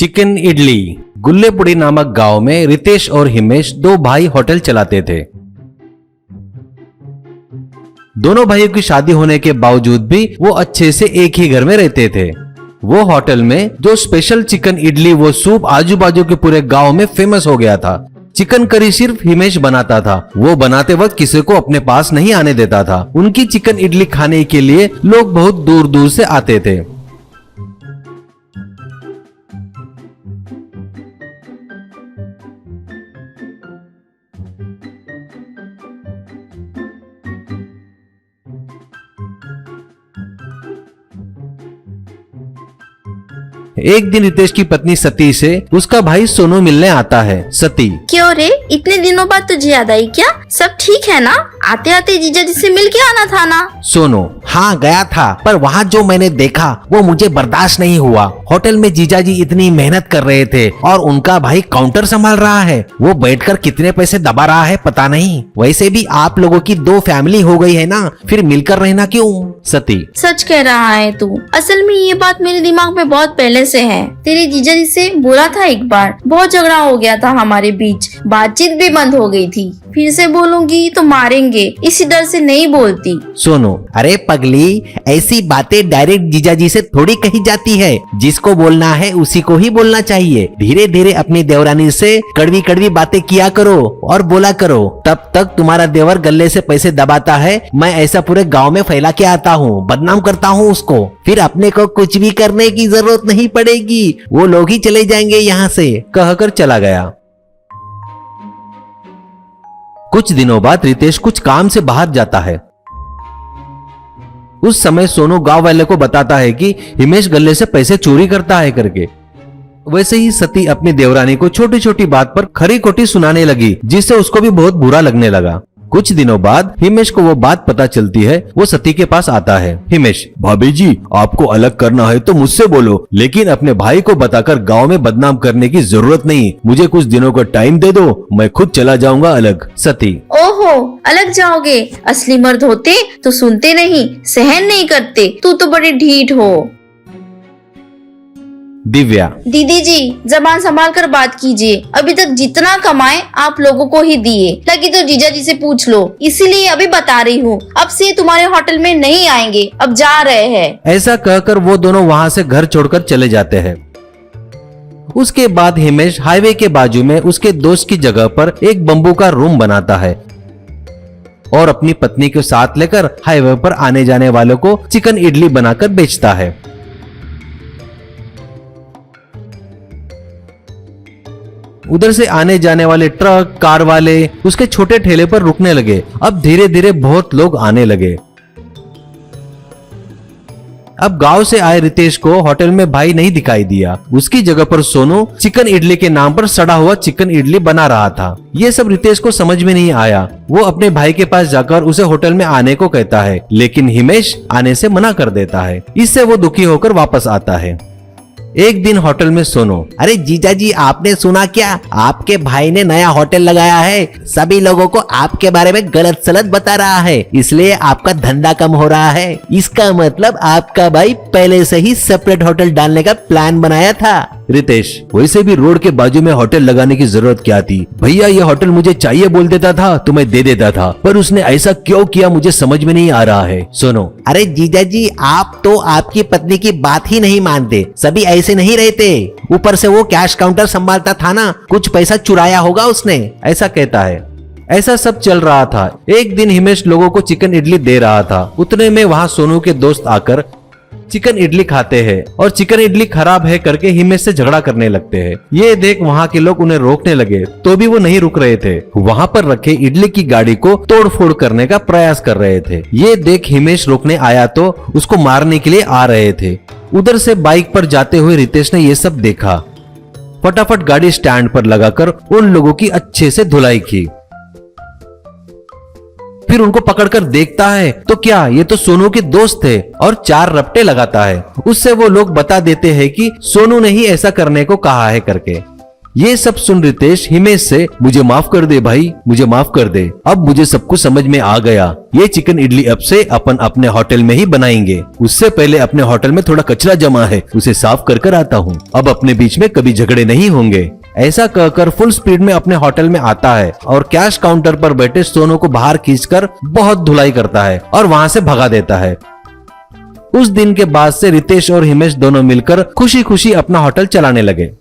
Chicken idli. गुल्लेपुड़ी नामक गांव में रितेश और हिमेश दो भाई होटल चलाते थे। दोनों भाइयों की शादी होने के बावजूद भी वो अच्छे से एक ही घर में रहते थे। वो होटल में जो स्पेशल चिकन इडली वो सूप आजू बाजू के पूरे गांव में फेमस हो गया था। चिकन करी सिर्फ हिमेश बनाता था। वो बनाते वक्त किसी को अपने पास नहीं आने देता था। उनकी चिकन इडली खाने के लिए लोग बहुत दूर दूर से आते थे। एक दिन रितेश की पत्नी सती से उसका भाई सोनू मिलने आता है। सती, क्यों रे, इतने दिनों बाद तुझे याद आई क्या? सब ठीक है ना? आते आते जीजा जी से मिल के आना था ना? सोनू, हाँ गया था, पर वहाँ जो मैंने देखा वो मुझे बर्दाश्त नहीं हुआ। होटल में जीजाजी इतनी मेहनत कर रहे थे और उनका भाई काउंटर संभाल रहा है। वो बैठकर कितने पैसे दबा रहा है पता नहीं। वैसे भी आप लोगों की दो फैमिली हो गई है ना, फिर मिलकर रहना क्यों? सती, सच कह रहा है तू। असल में ये बात मेरे दिमाग में बहुत पहले से है। तेरे जीजा जी से बोला था एक बार, बहुत झगड़ा हो गया था हमारे बीच, बातचीत भी बंद हो गई थी। फिर से बोलूंगी तो मारेंगे, इसी डर से नहीं बोलती। सोनू, अरे पगली, ऐसी बातें डायरेक्ट जीजाजी से थोड़ी कही जाती है। जिसको बोलना है उसी को ही बोलना चाहिए। धीरे धीरे अपनी देवरानी से कड़वी कड़वी बातें किया करो और बोला करो। तब तक तुम्हारा देवर गले से पैसे दबाता है, मैं ऐसा पूरे गांव में फैला के आता हूँ, बदनाम करता हूँ उसको। फिर अपने को कुछ भी करने की जरूरत नहीं पड़ेगी, वो लोग ही चले जाएंगे यहाँ से, कहकर चला गया। कुछ दिनों बाद रितेश कुछ काम से बाहर जाता है। उस समय सोनू गांव वाले को बताता है कि हिमेश गले से पैसे चोरी करता है करके। वैसे ही सती अपनी देवरानी को छोटी छोटी बात पर खरी खोटी सुनाने लगी, जिससे उसको भी बहुत बुरा लगने लगा। कुछ दिनों बाद हिमेश को वो बात पता चलती है। वो सती के पास आता है। हिमेश, भाभी जी, आपको अलग करना है तो मुझसे बोलो, लेकिन अपने भाई को बताकर गांव में बदनाम करने की जरूरत नहीं। मुझे कुछ दिनों का टाइम दे दो, मैं खुद चला जाऊंगा अलग। सती, ओहो, अलग जाओगे? असली मर्द होते तो सुनते नहीं, सहन नहीं करते। तू तो बड़ी ढीठ हो। दिव्या, दीदी जी, जबान संभाल कर बात कीजिए। अभी तक जितना कमाए आप लोगों को ही दिए। लगी तो जीजा जी से पूछ लो, इसीलिए अभी बता रही हूँ। अब से तुम्हारे होटल में नहीं आएंगे, अब जा रहे हैं। ऐसा कहकर वो दोनों वहाँ से घर छोड़कर चले जाते हैं। उसके बाद हिमेश हाईवे के बाजू में उसके दोस्त की जगह पर एक बम्बू का रूम बनाता है और अपनी पत्नी को साथ लेकर हाईवे पर आने जाने वालों को चिकन इडली बनाकर बेचता है। उधर से आने जाने वाले ट्रक, कार वाले उसके छोटे ठेले पर रुकने लगे। अब धीरे धीरे बहुत लोग आने लगे। अब गांव से आए रितेश को होटल में भाई नहीं दिखाई दिया। उसकी जगह पर सोनू चिकन इडली के नाम पर सड़ा हुआ चिकन इडली बना रहा था। ये सब रितेश को समझ में नहीं आया। वो अपने भाई के पास जाकर उसे होटल में आने को कहता है, लेकिन हिमेश आने से मना कर देता है। इससे वो दुखी होकर वापस आता है। एक दिन होटल में सोनू, अरे जीजाजी, आपने सुना क्या? आपके भाई ने नया होटल लगाया है। सभी लोगों को आपके बारे में गलत सलत बता रहा है, इसलिए आपका धंधा कम हो रहा है। इसका मतलब आपका भाई पहले से ही सेपरेट होटल डालने का प्लान बनाया था। रितेश, वैसे भी रोड के बाजू में होटल लगाने की जरूरत क्या थी? भैया ये होटल मुझे चाहिए बोल देता था तो मैं दे देता था, पर उसने ऐसा क्यों किया मुझे समझ में नहीं आ रहा है। सोनू, अरे जीजाजी, आप तो आपकी पत्नी की बात ही नहीं मानते। सभी ऐसे नहीं रहते। ऊपर से वो कैश काउंटर संभालता था ना, कुछ पैसा चुराया होगा उसने, ऐसा कहता है। ऐसा सब चल रहा था। एक दिन हिमेश लोगों को चिकन इडली दे रहा था। उतने में वहाँ सोनू के दोस्त आकर चिकन इडली खाते हैं और चिकन इडली खराब है करके हिमेश से झगड़ा करने लगते हैं। ये देख वहाँ के लोग उन्हें रोकने लगे, तो भी वो नहीं रुक रहे थे। वहाँ पर रखे इडली की गाड़ी को तोड़ फोड़ करने का प्रयास कर रहे थे। ये देख हिमेश रोकने आया तो उसको मारने के लिए आ रहे थे। उधर से बाइक पर जाते हुए रितेश ने ये सब देखा। फटाफट गाड़ी स्टैंड पर लगाकर उन लोगों की अच्छे से धुलाई की। फिर उनको पकड़कर देखता है तो क्या ये तो सोनू के दोस्त थे और चार रपटे लगाता है। उससे वो लोग बता देते हैं कि सोनू ने ही ऐसा करने को कहा है करके। ये सब सुन रितेश हिमेश से मुझे माफ कर दे भाई, मुझे माफ कर दे, अब मुझे सब कुछ समझ में आ गया। ये चिकन इडली अब से अपन अपने होटल में ही बनाएंगे। उससे पहले अपने होटल में थोड़ा कचरा जमा है, उसे साफ कर कर आता हूँ। अब अपने बीच में कभी झगड़े नहीं होंगे। ऐसा कहकर फुल स्पीड में अपने होटल में आता है और कैश काउंटर पर बैठे सोनू को बाहर खींचकर बहुत धुलाई करता है और वहां से भगा देता है। उस दिन के बाद से रितेश और हिमेश दोनों मिलकर खुशी खुशी अपना होटल चलाने लगे।